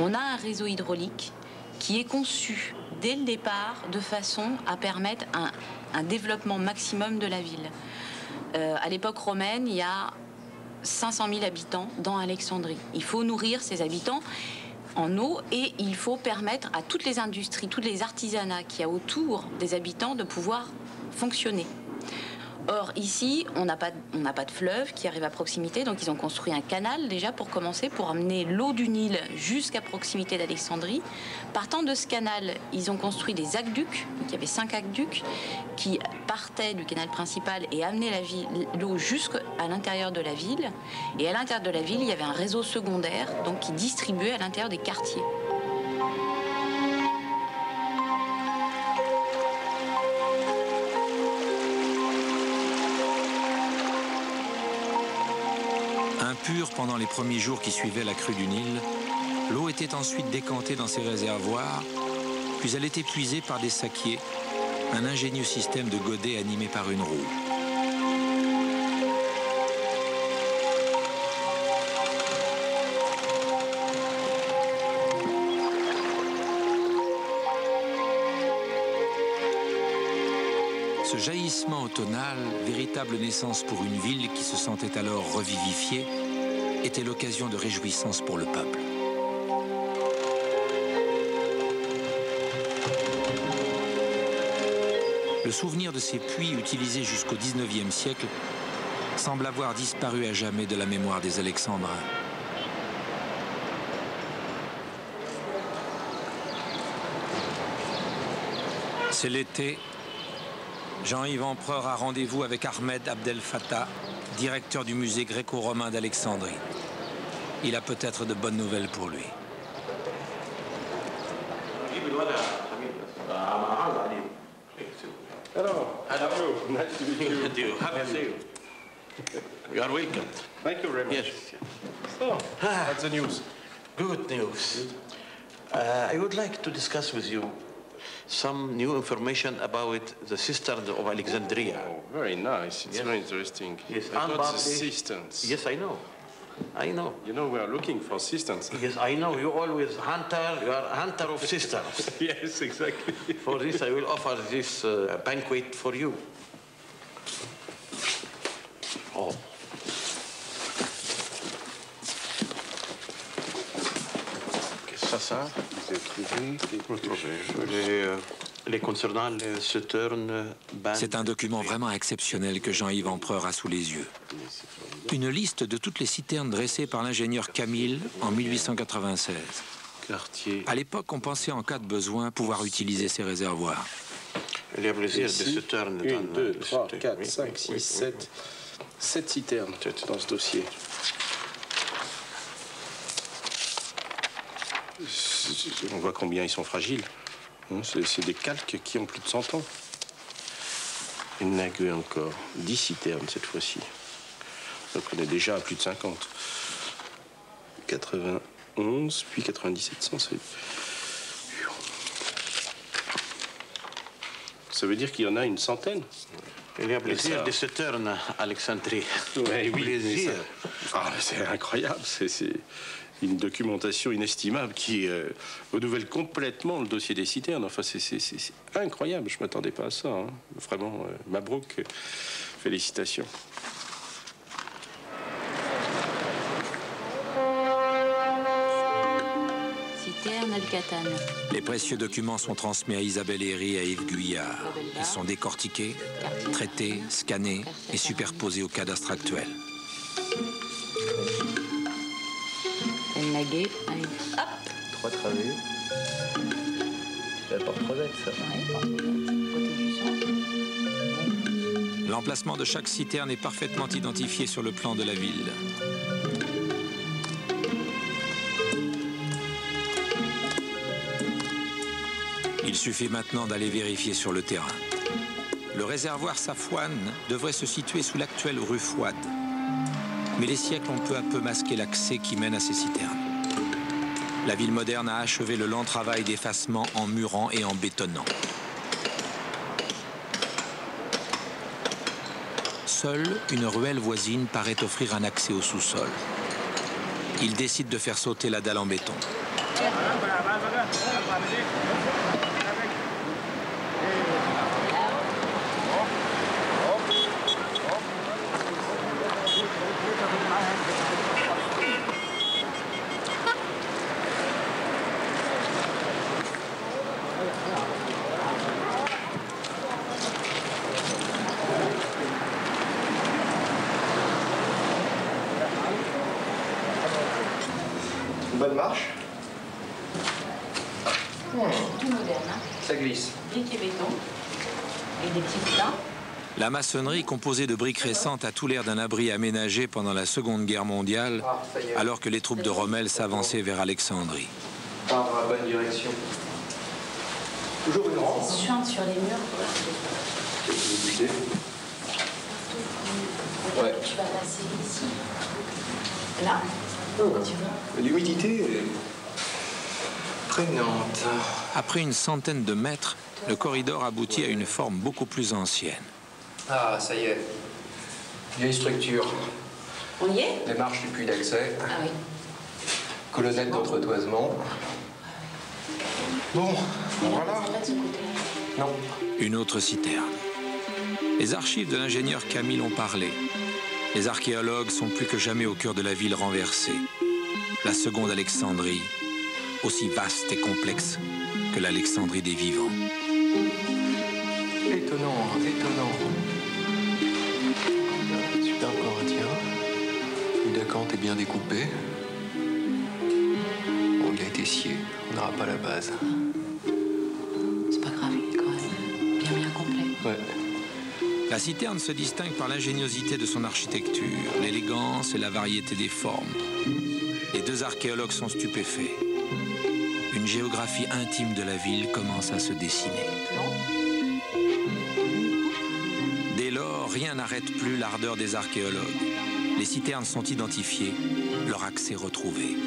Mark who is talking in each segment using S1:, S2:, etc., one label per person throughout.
S1: On a un réseau hydraulique qui est conçu dès le départ de façon à permettre un développement maximum de la ville. À l'époque romaine, il y a 500 000 habitants dans Alexandrie. Il faut nourrir ces habitants en eau et il faut permettre à toutes les industries, tous les artisanats qu'il y a autour des habitants de pouvoir fonctionner. Or, ici, on n'a pas de fleuve qui arrive à proximité, donc ils ont construit un canal déjà pour commencer, pour amener l'eau du Nil jusqu'à proximité d'Alexandrie. Partant de ce canal, ils ont construit des aqueducs, donc il y avait 5 aqueducs qui partaient du canal principal et amenaient l'eau jusqu'à l'intérieur de la ville. Et à l'intérieur de la ville, il y avait un réseau secondaire donc, qui distribuait à l'intérieur des quartiers.
S2: Impure pendant les premiers jours qui suivaient la crue du Nil, l'eau était ensuite décantée dans ces réservoirs, puis elle était puisée par des sakiers, un ingénieux système de godets animé par une roue. Ce jaillissement automnal, véritable naissance pour une ville qui se sentait alors revivifiée, était l'occasion de réjouissance pour le peuple. Le souvenir de ces puits utilisés jusqu'au XIXe siècle semble avoir disparu à jamais de la mémoire des Alexandrins. C'est l'été. Jean-Yves Empereur a rendez-vous avec Ahmed Abdel Fattah, directeur du musée gréco-romain d'Alexandrie. Il a peut-être de bonnes nouvelles pour lui.
S3: Hello. Hello. Nice to meet you.
S4: You. Happy to see you. You are welcome.
S3: Thank you very much.
S4: Yes.
S3: So, what's the news?
S4: Good news. I would like to discuss with you some new information about the cistern of Alexandria.
S3: Oh, very nice. It's
S4: Yes.
S3: very interesting.
S4: Yes,
S3: About the
S4: unbelievable.
S3: cisterns.
S4: Yes, I know. I know.
S3: You know, we are looking for cisterns.
S4: Yes, I know. You always hunter. You are hunter of cisterns.
S3: Yes, exactly.
S4: For this, I will offer this banquet for you. Oh. Qu'est-ce que ça? Les concernant les citernes.
S2: C'est un document vraiment exceptionnel que Jean-Yves Empereur a sous les yeux. Une liste de toutes les citernes dressées par l'ingénieur Camille en 1896. À l'époque, on pensait en cas de besoin pouvoir utiliser ces réservoirs.
S4: Il y a plusieurs citernes.
S3: 1, 2, 3, 4, 5, 6, 7. 7 citernes dans ce dossier. On voit combien ils sont fragiles. C'est des calques qui ont plus de 100 ans. Une nagueux encore. 10 citernes cette fois-ci. Donc on est déjà à plus de 50. 91, puis 9700. Ça veut dire qu'il y en a une centaine.
S4: Il y a plusieurs de citernes à Alexandrie.
S3: Ouais, oui,
S4: Plaisir.
S3: c'est incroyable. C'est une documentation inestimable qui renouvelle complètement le dossier des citernes. Enfin, c'est incroyable. Je ne m'attendais pas à ça. Hein. Vraiment, Mabrouk, félicitations.
S1: Citerne Al-Katan.
S2: Les précieux documents sont transmis à Isabelle Herry et à Yves Guyard. Ils sont décortiqués, traités, scannés et superposés au cadastre actuel.
S1: El Naguet. Hop.
S5: 3 travées. C'est la porte Rosette, ça.
S2: L'emplacement de chaque citerne est parfaitement identifié sur le plan de la ville. Il suffit maintenant d'aller vérifier sur le terrain. Le réservoir Safouane devrait se situer sous l'actuelle rue Fouad. Mais les siècles ont peu à peu masqué l'accès qui mène à ces citernes. La ville moderne a achevé le lent travail d'effacement en murant et en bétonnant. Seule une ruelle voisine paraît offrir un accès au sous-sol. Il décide de faire sauter la dalle en béton.
S5: Bonne marche.
S1: Tout moderne, hein.
S5: Ça glisse.
S1: Briques et béton. Et des petits boudins.
S2: La maçonnerie, composée de briques récentes, a tout l'air d'un abri aménagé pendant la Seconde Guerre mondiale, alors que les troupes de Rommel s'avançaient vers Alexandrie.
S5: Part dans la bonne direction. Toujours une rampe.
S1: Ça suinte sur les murs.
S5: Ouais.
S1: Tu vas passer ici. Là. Tu vois.
S5: L'humidité est prégnante.
S2: Après une centaine de mètres, le corridor aboutit à une forme beaucoup plus ancienne.
S5: Ah, ça y est. Vieille structure.
S1: On y est?
S5: Les marches du puits d'accès.
S1: Ah oui.
S5: Colonnette d'entretoisement. Bon, voilà.
S1: Pas de ce côté-là.
S5: Non.
S2: Une autre citerne. Les archives de l'ingénieur Camille ont parlé. Les archéologues sont plus que jamais au cœur de la ville renversée. La seconde Alexandrie, aussi vaste et complexe que l'Alexandrie des vivants.
S5: Étonnant, étonnant. Super corinthien. Le dacanthe est bien découpé. Bon, il a été scié. On n'aura pas la base.
S1: C'est pas grave, il est quand même bien complet.
S5: Ouais.
S2: La citerne se distingue par l'ingéniosité de son architecture, l'élégance et la variété des formes. Les deux archéologues sont stupéfaits. Une géographie intime de la ville commence à se dessiner. Dès lors, rien n'arrête plus l'ardeur des archéologues. Les citernes sont identifiées, leur accès retrouvé.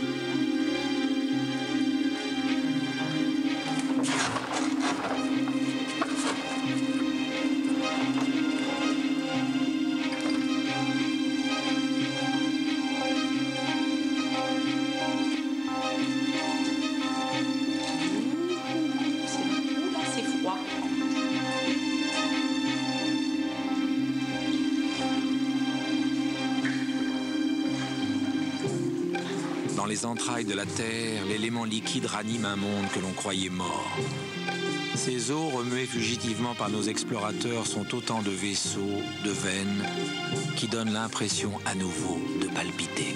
S2: Dans les entrailles de la terre, l'élément liquide ranime un monde que l'on croyait mort. Ces eaux, remuées fugitivement par nos explorateurs, sont autant de vaisseaux, de veines, qui donnent l'impression à nouveau de palpiter.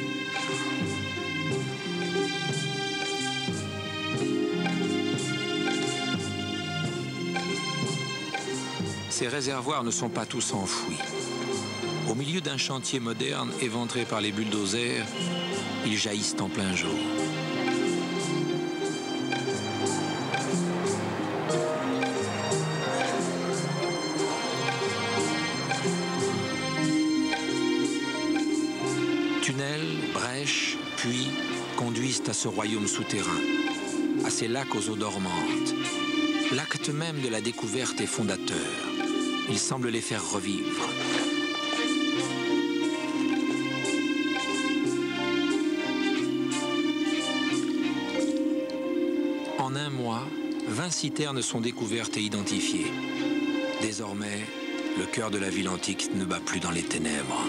S2: Ces réservoirs ne sont pas tous enfouis. Au milieu d'un chantier moderne éventré par les bulldozers, ils jaillissent en plein jour. Tunnels, brèches, puits conduisent à ce royaume souterrain, à ces lacs aux eaux dormantes. L'acte même de la découverte est fondateur. Il semble les faire revivre. En un mois, 20 citernes sont découvertes et identifiées. Désormais, le cœur de la ville antique ne bat plus dans les ténèbres.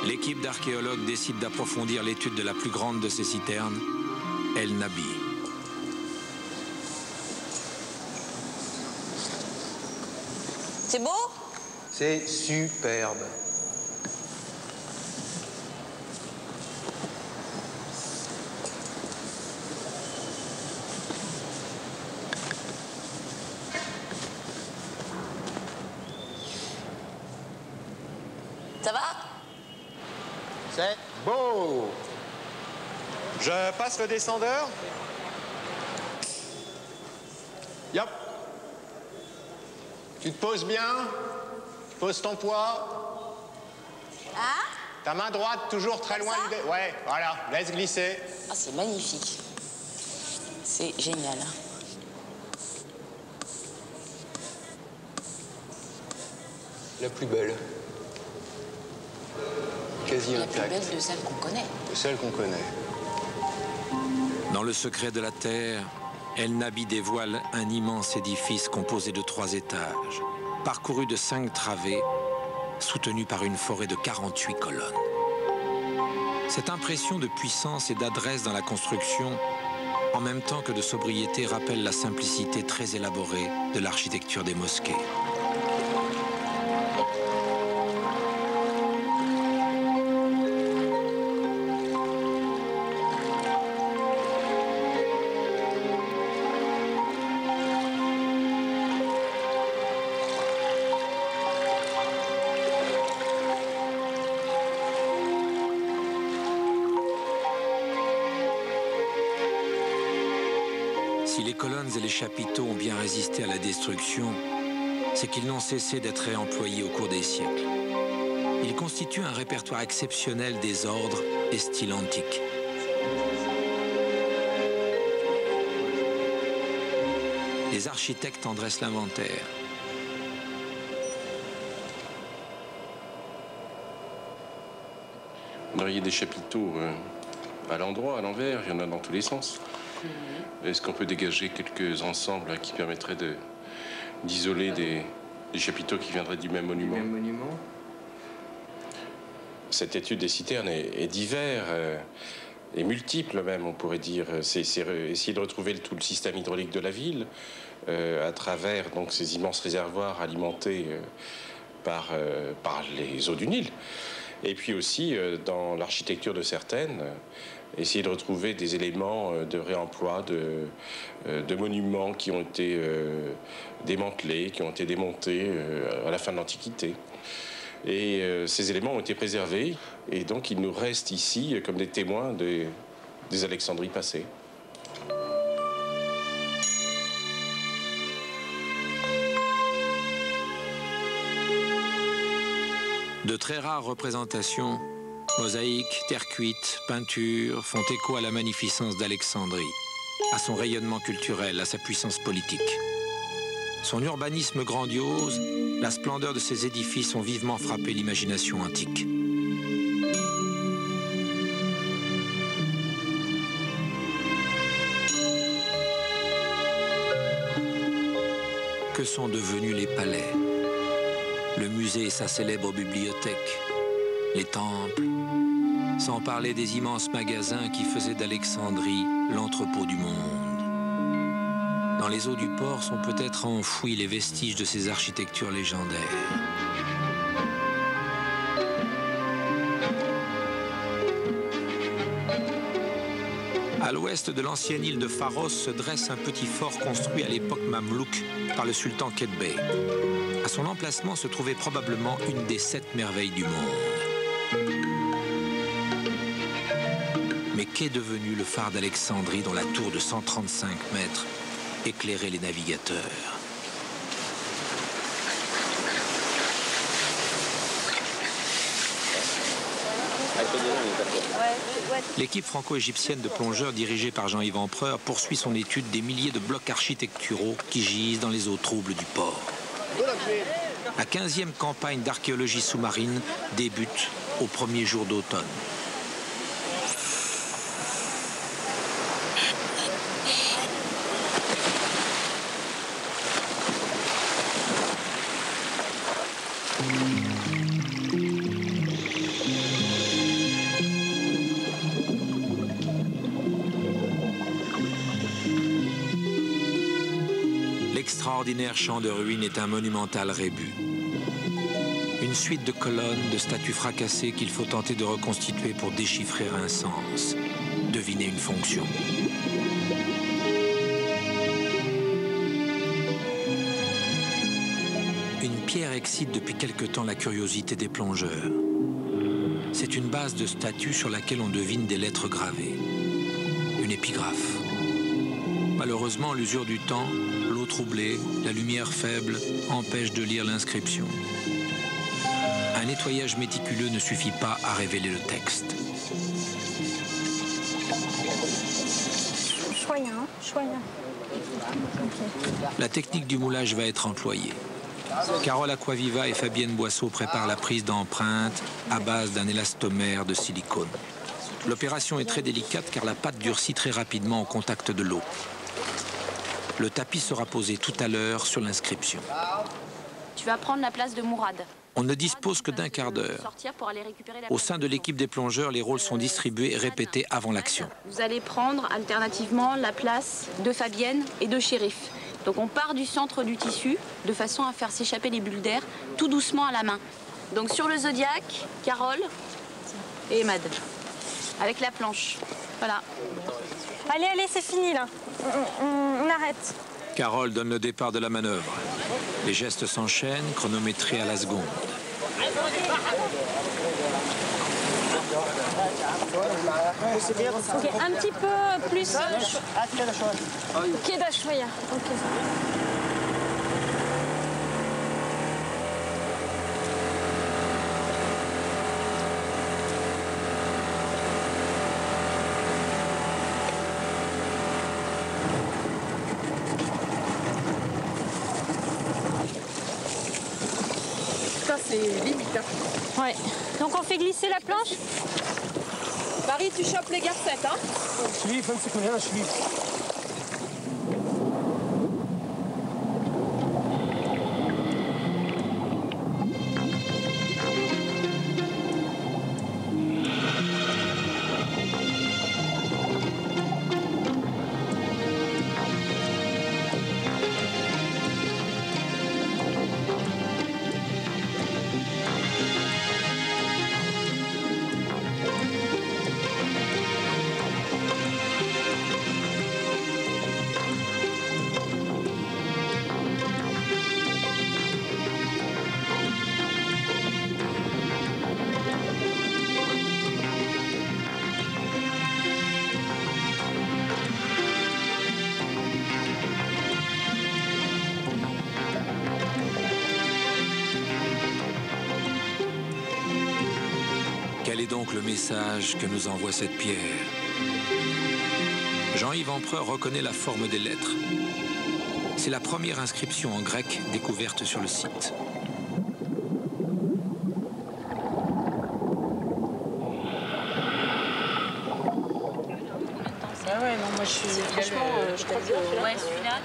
S2: L'équipe d'archéologues décide d'approfondir l'étude de la plus grande de ces citernes, El Nabi.
S6: C'est beau?
S5: C'est superbe.
S6: Ça va?
S7: C'est beau. Je passe le descendeur. Yop. Tu te poses bien. Pose ton poids.
S6: Hein?
S7: Ta main droite toujours très loin
S6: ça?
S7: du... Ouais, voilà. Laisse glisser.
S6: Ah, c'est magnifique. C'est génial.
S5: La plus belle. Quasi
S6: La
S5: intacte.
S6: plus belle de celle qu'on connaît.
S5: De celle qu'on connaît.
S2: Dans le secret de la Terre, El Nabi dévoile un immense édifice composé de 3 étages, parcouru de 5 travées, soutenu par une forêt de 48 colonnes. Cette impression de puissance et d'adresse dans la construction, en même temps que de sobriété, rappelle la simplicité très élaborée de l'architecture des mosquées. Si les colonnes et les chapiteaux ont bien résisté à la destruction, c'est qu'ils n'ont cessé d'être réemployés au cours des siècles. Ils constituent un répertoire exceptionnel des ordres et styles antiques. Les architectes en dressent l'inventaire.
S3: Vous auriez des chapiteaux à l'endroit, à l'envers, il y en a dans tous les sens. Est-ce qu'on peut dégager quelques ensembles là, qui permettraient d'isoler des chapiteaux qui viendraient du même monument? Cette étude des citernes est divers et multiple même, on pourrait dire. C'est essayer de retrouver tout le système hydraulique de la ville à travers donc, ces immenses réservoirs alimentés par les eaux du Nil. Et puis aussi, dans l'architecture de certaines, essayer de retrouver des éléments de réemploi de monuments qui ont été démantelés, qui ont été démontés à la fin de l'Antiquité. Et ces éléments ont été préservés, et donc ils nous restent ici comme des témoins des Alexandries passées.
S2: De très rares représentations, mosaïques, terre cuite, peintures font écho à la magnificence d'Alexandrie, à son rayonnement culturel, à sa puissance politique. Son urbanisme grandiose, la splendeur de ses édifices ont vivement frappé l'imagination antique. Que sont devenus les palais, le musée et sa célèbre bibliothèque, les temples, sans parler des immenses magasins qui faisaient d'Alexandrie l'entrepôt du monde. Dans les eaux du port sont peut-être enfouis les vestiges de ces architectures légendaires. À l'ouest de l'ancienne île de Pharos se dresse un petit fort construit à l'époque mamelouk par le sultan Qutbay. À son emplacement se trouvait probablement une des 7 merveilles du monde. Mais qu'est devenu le phare d'Alexandrie dont la tour de 135 mètres éclairait les navigateurs? L'équipe franco-égyptienne de plongeurs dirigée par Jean-Yves Empereur poursuit son étude des milliers de blocs architecturaux qui gisent dans les eaux troubles du port. La 15e campagne d'archéologie sous-marine débute au premier jour d'automne. L'extraordinaire champ de ruines est un monumental rébus. Une suite de colonnes, de statues fracassées qu'il faut tenter de reconstituer pour déchiffrer un sens, deviner une fonction. Une pierre excite depuis quelque temps la curiosité des plongeurs. C'est une base de statues sur laquelle on devine des lettres gravées. Une épigraphe. Malheureusement, l'usure du temps, l'eau troublée, la lumière faible empêchent de lire l'inscription. Un nettoyage méticuleux ne suffit pas à révéler le texte.
S8: Je crois Choya, hein? Choya.
S2: La technique du moulage va être employée. Carole Acquaviva et Fabienne Boisseau préparent la prise d'empreintes à base d'un élastomère de silicone. L'opération est très délicate car la pâte durcit très rapidement au contact de l'eau. Le tapis sera posé tout à l'heure sur l'inscription.
S1: Tu vas prendre la place de Mourad.
S2: On ne dispose que d'un quart d'heure. Au sein de l'équipe des plongeurs, les rôles sont distribués et répétés avant l'action.
S1: Vous allez prendre alternativement la place de Fabienne et de Chérif. Donc on part du centre du tissu de façon à faire s'échapper les bulles d'air tout doucement à la main. Donc sur le Zodiac, Carole et Emad. Avec la planche. Voilà.
S8: Allez, allez, c'est fini là. On arrête.
S2: Carole donne le départ de la manœuvre. Les gestes s'enchaînent, chronométrés à la seconde.
S8: Ok, un petit peu plus. Keda Choya. Ok.
S9: C'est limite. Hein.
S8: Ouais. Donc on fait glisser la planche.
S9: Marie, tu chopes les garcettes, hein?
S2: Quel est donc le message que nous envoie cette pierre? Jean-Yves Empereur reconnaît la forme des lettres. C'est la première inscription en grec découverte sur le site.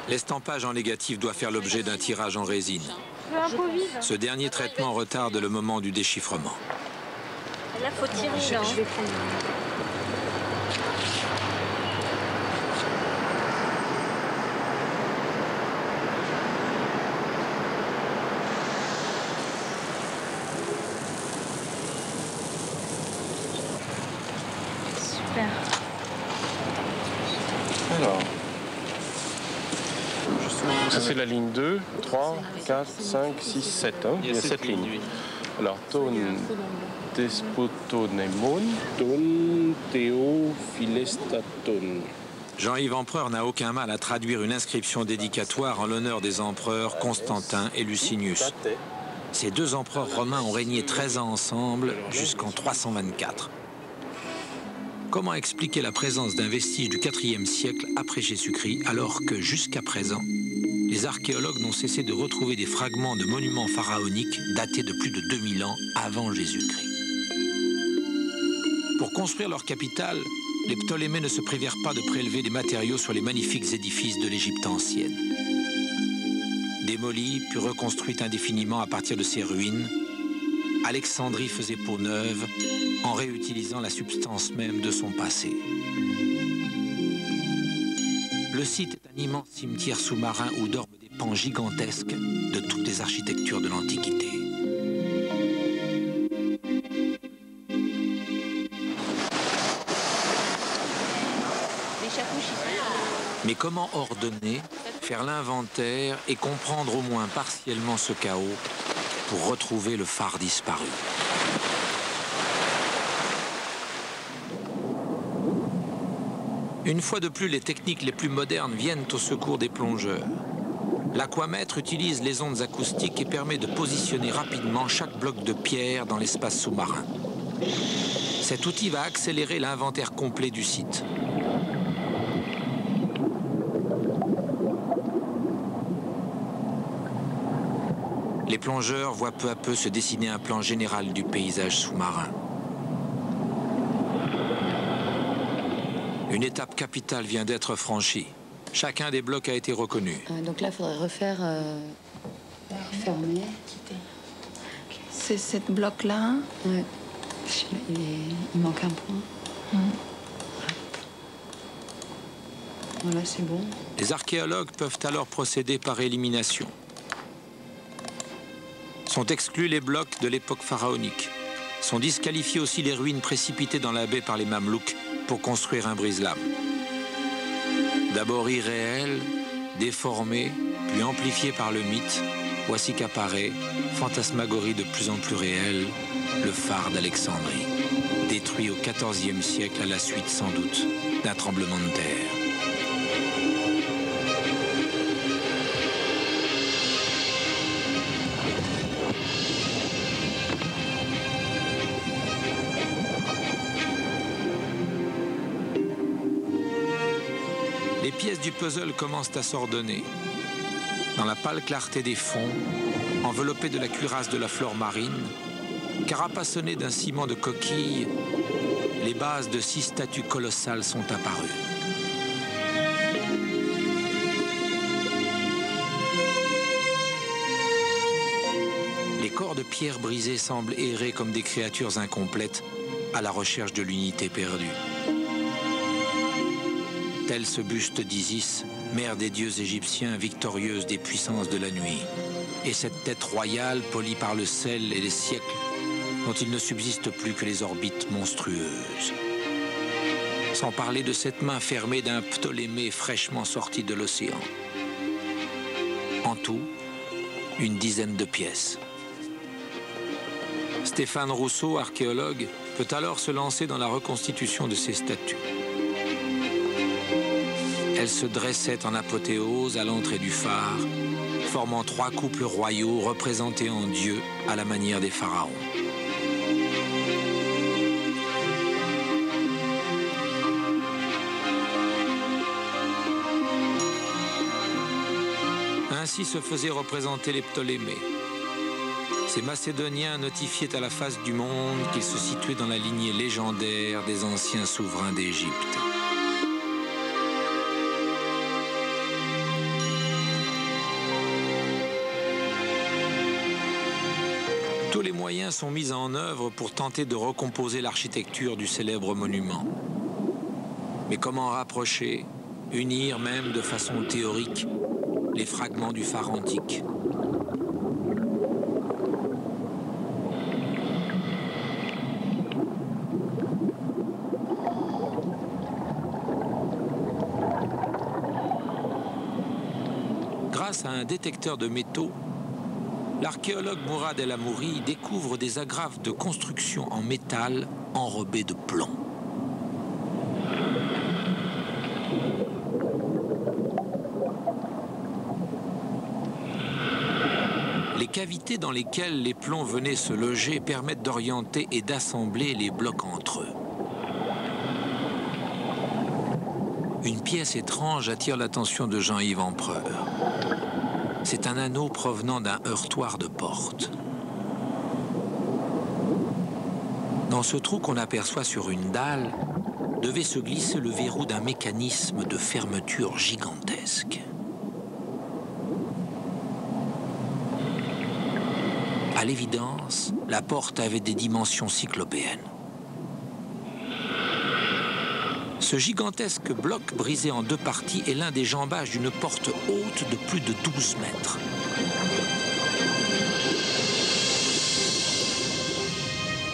S2: L'estampage en négatif doit faire l'objet d'un tirage en résine. Ce dernier traitement retarde le moment du déchiffrement.
S8: Là, faut tirer. Je vais prendre. Super.
S3: Alors, ça c'est la ligne 2, 3, 4, 5, 6, 7. Hein. Il y a 7 lignes. Alors, tone despotonemon, ton théophilestaton.
S2: Jean-Yves Empereur n'a aucun mal à traduire une inscription dédicatoire en l'honneur des empereurs Constantin et Licinius. Ces deux empereurs romains ont régné 13 ans ensemble jusqu'en 324. Comment expliquer la présence d'un vestige du IVe siècle après Jésus-Christ alors que jusqu'à présent, les archéologues n'ont cessé de retrouver des fragments de monuments pharaoniques datés de plus de 2000 ans avant Jésus-Christ? Pour construire leur capitale, les Ptolémées ne se privèrent pas de prélever des matériaux sur les magnifiques édifices de l'Égypte ancienne. Démolie puis reconstruite indéfiniment à partir de ces ruines, Alexandrie faisait peau neuve en réutilisant la substance même de son passé. Le site est un immense cimetière sous-marin où dorment des pans gigantesques de toutes les architectures de l'Antiquité. Mais comment ordonner, faire l'inventaire et comprendre au moins partiellement ce chaos pour retrouver le phare disparu? Une fois de plus, les techniques les plus modernes viennent au secours des plongeurs. L'aquamètre utilise les ondes acoustiques et permet de positionner rapidement chaque bloc de pierre dans l'espace sous-marin. Cet outil va accélérer l'inventaire complet du site. plongeurs voient peu à peu se dessiner un plan général du paysage sous-marin. Une étape capitale vient d'être franchie. Chacun des blocs a été reconnu.
S1: Donc là, il faudrait refaire... fermer.
S9: C'est cette bloc-là.
S1: Ouais. Il manque un point. Voilà, c'est bon.
S2: Les archéologues peuvent alors procéder par élimination. Sont exclus les blocs de l'époque pharaonique. Sont disqualifiés aussi les ruines précipitées dans la baie par les Mamelouks pour construire un brise-lames. D'abord irréel, déformé, puis amplifié par le mythe, voici qu'apparaît, fantasmagorie de plus en plus réelle, le phare d'Alexandrie, détruit au XIVe siècle à la suite sans doute d'un tremblement de terre. Les pièces du puzzle commencent à s'ordonner. Dans la pâle clarté des fonds, enveloppés de la cuirasse de la flore marine, carapassonnés d'un ciment de coquilles, les bases de 6 statues colossales sont apparues. Les corps de pierre brisés semblent errer comme des créatures incomplètes à la recherche de l'unité perdue. Tel ce buste d'Isis, mère des dieux égyptiens, victorieuse des puissances de la nuit. Et cette tête royale, polie par le sel et les siècles, dont il ne subsiste plus que les orbites monstrueuses. Sans parler de cette main fermée d'un Ptolémée fraîchement sorti de l'océan. En tout, une dizaine de pièces. Stéphane Rousseau, archéologue, peut alors se lancer dans la reconstitution de ces statues. Elles se dressaient en apothéose à l'entrée du phare, formant 3 couples royaux représentés en dieux à la manière des pharaons. Ainsi se faisaient représenter les Ptolémées. Ces Macédoniens notifiaient à la face du monde qu'ils se situaient dans la lignée légendaire des anciens souverains d'Égypte. Tous les moyens sont mis en œuvre pour tenter de recomposer l'architecture du célèbre monument. Mais comment rapprocher, unir même de façon théorique, les fragments du phare antique ? Grâce à un détecteur de métaux, l'archéologue Mourad El Amouri découvre des agrafes de construction en métal enrobées de plomb. Les cavités dans lesquelles les plombs venaient se loger permettent d'orienter et d'assembler les blocs entre eux. Une pièce étrange attire l'attention de Jean-Yves Empereur. C'est un anneau provenant d'un heurtoir de porte. Dans ce trou qu'on aperçoit sur une dalle, devait se glisser le verrou d'un mécanisme de fermeture gigantesque. À l'évidence, la porte avait des dimensions cyclopéennes. Ce gigantesque bloc brisé en 2 parties est l'un des jambages d'une porte haute de plus de 12 mètres.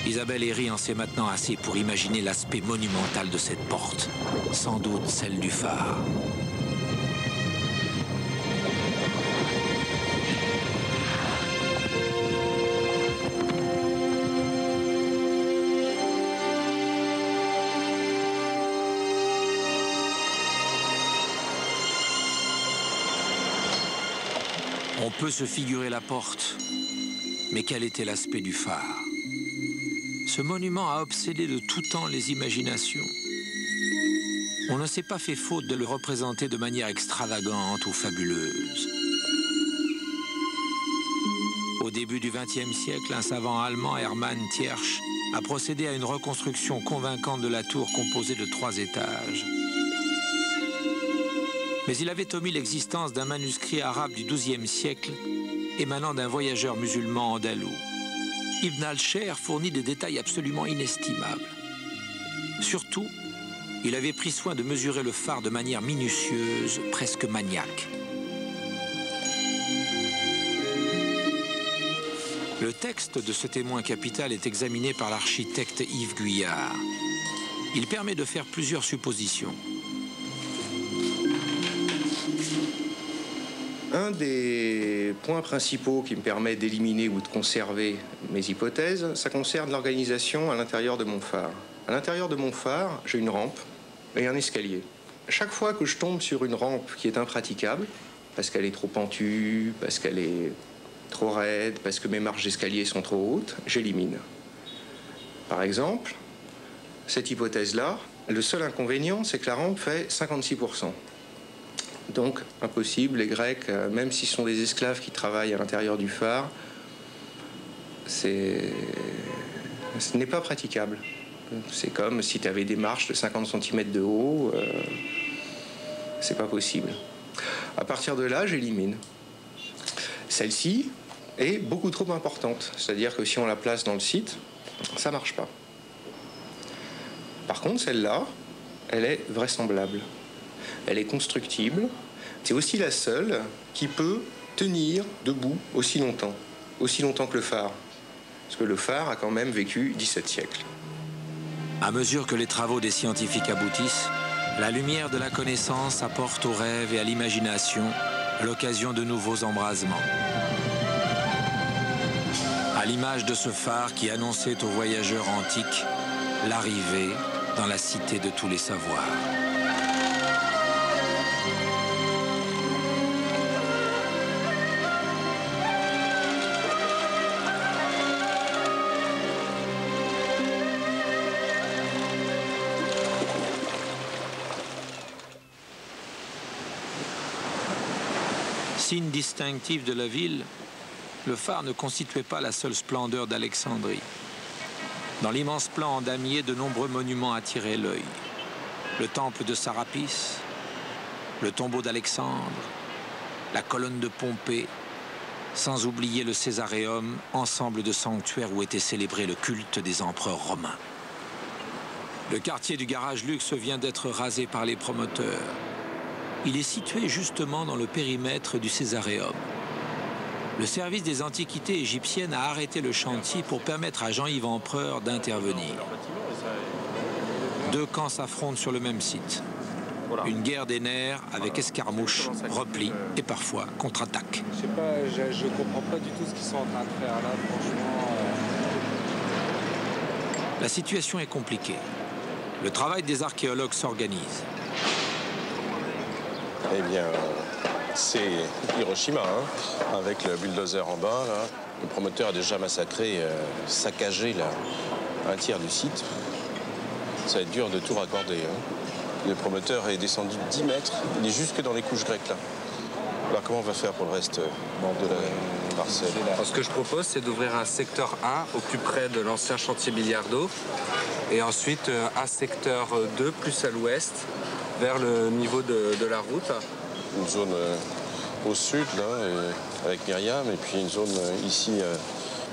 S2: Isabelle Herry en sait maintenant assez pour imaginer l'aspect monumental de cette porte, sans doute celle du phare. On peut se figurer la porte, mais quel était l'aspect du phare? Ce monument a obsédé de tout temps les imaginations. On ne s'est pas fait faute de le représenter de manière extravagante ou fabuleuse. Au début du XXe siècle, un savant allemand, Hermann Tiersch, a procédé à une reconstruction convaincante de la tour composée de 3 étages. Mais il avait omis l'existence d'un manuscrit arabe du XIIe siècle émanant d'un voyageur musulman andalou. Ibn al-Sher fournit des détails absolument inestimables. Surtout, il avait pris soin de mesurer le phare de manière minutieuse, presque maniaque. Le texte de ce témoin capital est examiné par l'architecte Yves Guyard. Il permet de faire plusieurs suppositions.
S10: Un des points principaux qui me permet d'éliminer ou de conserver mes hypothèses, ça concerne l'organisation à l'intérieur de mon phare. À l'intérieur de mon phare, j'ai une rampe et un escalier. Chaque fois que je tombe sur une rampe qui est impraticable, parce qu'elle est trop pentue, parce qu'elle est trop raide, parce que mes marches d'escalier sont trop hautes, j'élimine. Par exemple, cette hypothèse-là, le seul inconvénient, c'est que la rampe fait 56%. Donc, impossible, les Grecs, même s'ils sont des esclaves qui travaillent à l'intérieur du phare, ce n'est pas praticable. C'est comme si tu avais des marches de 50 cm de haut, c'est pas possible. À partir de là, j'élimine. Celle-ci est beaucoup trop importante, c'est-à-dire que si on la place dans le site, ça marche pas. Par contre, celle-là, elle est vraisemblable. Elle est constructible. C'est aussi la seule qui peut tenir debout aussi longtemps que le phare. Parce que le phare a quand même vécu 17 siècles.
S2: À mesure que les travaux des scientifiques aboutissent, la lumière de la connaissance apporte aux rêves et à l'imagination l'occasion de nouveaux embrasements. À l'image de ce phare qui annonçait aux voyageurs antiques l'arrivée dans la cité de tous les savoirs. Signe distinctif de la ville, le phare ne constituait pas la seule splendeur d'Alexandrie. Dans l'immense plan en damier, de nombreux monuments attiraient l'œil. Le temple de Sarapis, le tombeau d'Alexandre, la colonne de Pompée, sans oublier le Césaréum, ensemble de sanctuaires où était célébré le culte des empereurs romains. Le quartier du garage luxe vient d'être rasé par les promoteurs. Il est situé justement dans le périmètre du Césaréum. Le service des antiquités égyptiennes a arrêté le chantier pour permettre à Jean-Yves Empereur d'intervenir. 2 camps s'affrontent sur le même site. Une guerre des nerfs avec escarmouches, repli et parfois contre-attaque.
S11: Je sais pas, je comprends pas du tout ce qu'ils sont en train de faire là, franchement.
S2: La situation est compliquée. Le travail des archéologues s'organise.
S3: Eh bien, c'est Hiroshima, hein, avec le bulldozer en bas. Là. Le promoteur a déjà massacré, saccagé là, un tiers du site. Ça va être dur de tout raccorder. Hein. Le promoteur est descendu de 10 mètres, il est jusque dans les couches grecques là. Alors comment on va faire pour le reste de la parcelle?
S11: Alors, ce que je propose, c'est d'ouvrir un secteur 1 au plus près de l'ancien chantier Billiardo. Et ensuite un secteur 2 plus à l'ouest, vers le niveau de la route.
S3: Une zone au sud, là, avec Myriam, et puis une zone ici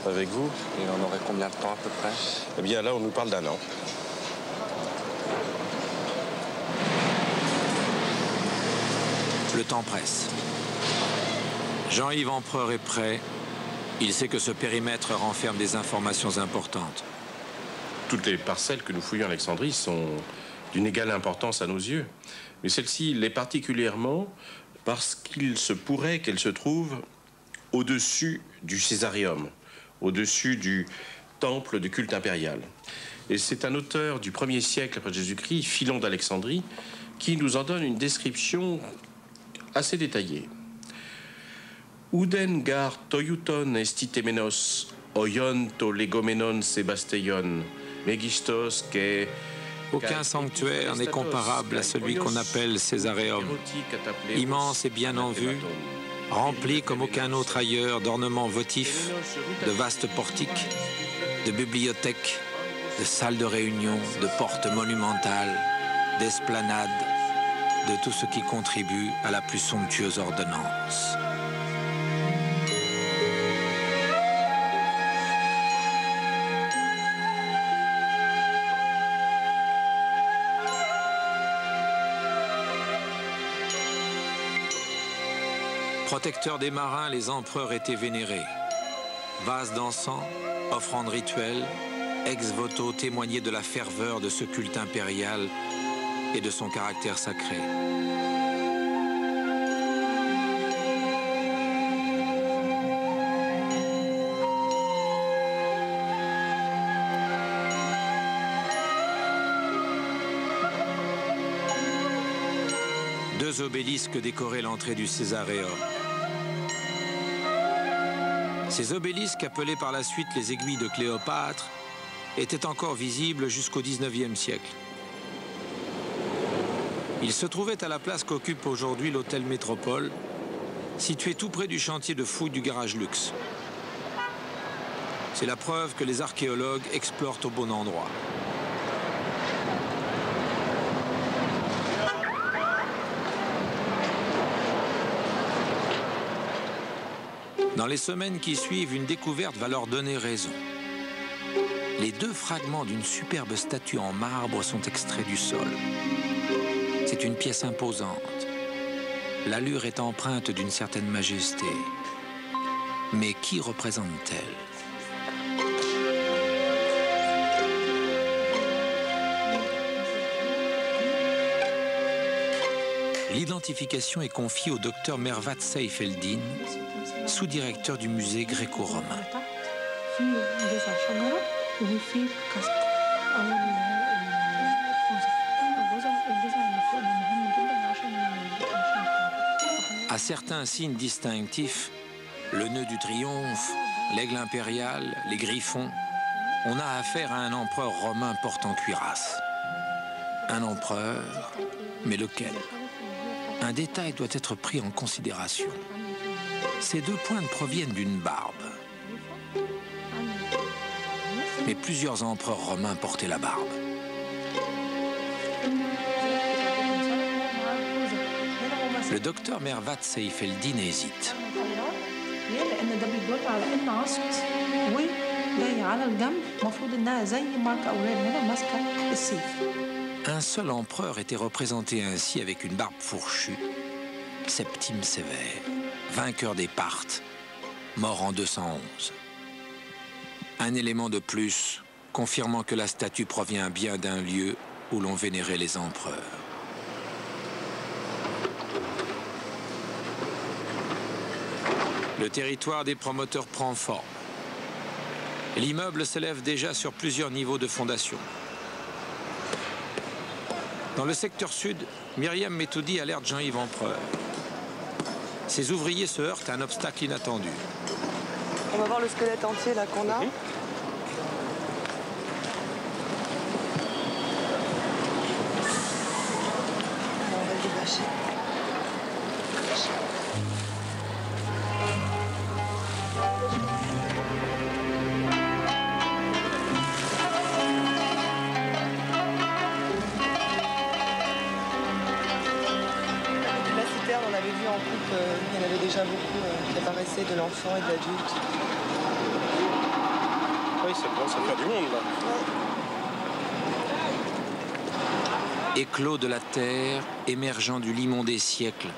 S3: avec vous.
S11: Et on aurait combien de temps à peu près?
S3: Eh bien là, on nous parle d'1 an.
S2: Le temps presse. Jean-Yves Empereur est prêt. Il sait que ce périmètre renferme des informations importantes.
S3: Toutes les parcelles que nous fouillons en Alexandrie sont d'une égale importance à nos yeux. Mais celle-ci l'est particulièrement parce qu'il se pourrait qu'elle se trouve au-dessus du Césaréum, au-dessus du temple du culte impérial. Et c'est un auteur du 1er siècle après Jésus-Christ, Philon d'Alexandrie, qui nous en donne une description assez détaillée. Uden gar toyuton estitemenos, oion to legomenon sebasteion, megistos que...
S2: Aucun sanctuaire n'est comparable à celui qu'on appelle Césaréum. Immense et bien en vue, rempli comme aucun autre ailleurs d'ornements votifs, de vastes portiques, de bibliothèques, de salles de réunion, de portes monumentales, d'esplanades, de tout ce qui contribue à la plus somptueuse ordonnance. Protecteurs des marins, les empereurs étaient vénérés. Vases d'encens, offrandes rituelles, ex-voto témoignaient de la ferveur de ce culte impérial et de son caractère sacré. Deux obélisques décoraient l'entrée du Césaréum. Ces obélisques, appelés par la suite les aiguilles de Cléopâtre, étaient encore visibles jusqu'au XIXe siècle. Ils se trouvaient à la place qu'occupe aujourd'hui l'hôtel Métropole, situé tout près du chantier de fouilles du garage luxe. C'est la preuve que les archéologues explorent au bon endroit. Dans les semaines qui suivent, une découverte va leur donner raison. Les deux fragments d'une superbe statue en marbre sont extraits du sol. C'est une pièce imposante. L'allure est empreinte d'une certaine majesté. Mais qui représente-t-elle ? L'identification est confiée au docteur Mervat Seyfeldin, sous-directeur du musée gréco-romain. À certains signes distinctifs, le nœud du triomphe, l'aigle impérial, les griffons, on a affaire à un empereur romain portant cuirasse. Un empereur, mais lequel ? Un détail doit être pris en considération. Ces deux pointes proviennent d'une barbe. Mais plusieurs empereurs romains portaient la barbe. Le docteur Mervat Seyfeldin hésite. Un seul empereur était représenté ainsi avec une barbe fourchue, Septime Sévère, vainqueur des Parthes, mort en 211. Un élément de plus, confirmant que la statue provient bien d'un lieu où l'on vénérait les empereurs. Le territoire des promoteurs prend forme. L'immeuble s'élève déjà sur plusieurs niveaux de fondation. Dans le secteur sud, Myriam Metoudi alerte Jean-Yves Empereur. Ces ouvriers se heurtent à un obstacle inattendu.
S12: On va voir le squelette entier là qu'on a. On va le débâcher. On avait vu en couple, il y en avait déjà beaucoup qui apparaissaient, de l'enfant et de l'adulte.
S3: Oui, ça commence à faire du monde là.
S2: Éclos de la terre, émergeant du limon des siècles,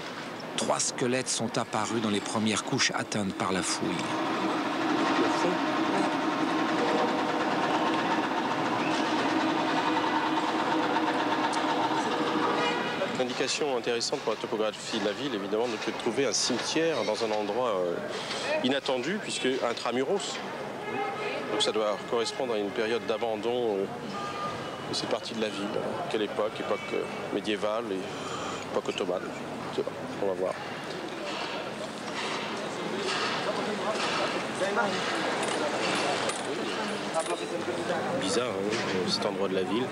S2: 3 squelettes sont apparus dans les premières couches atteintes par la fouille.
S3: Indication intéressante pour la topographie de la ville, évidemment, de trouver un cimetière dans un endroit inattendu, puisque intramuros. Donc ça doit correspondre à une période d'abandon de cette partie de la ville. Quelle époque? Époque médiévale et époque ottomane. Je sais pas, on va voir. Bizarre, hein, cet endroit de la ville.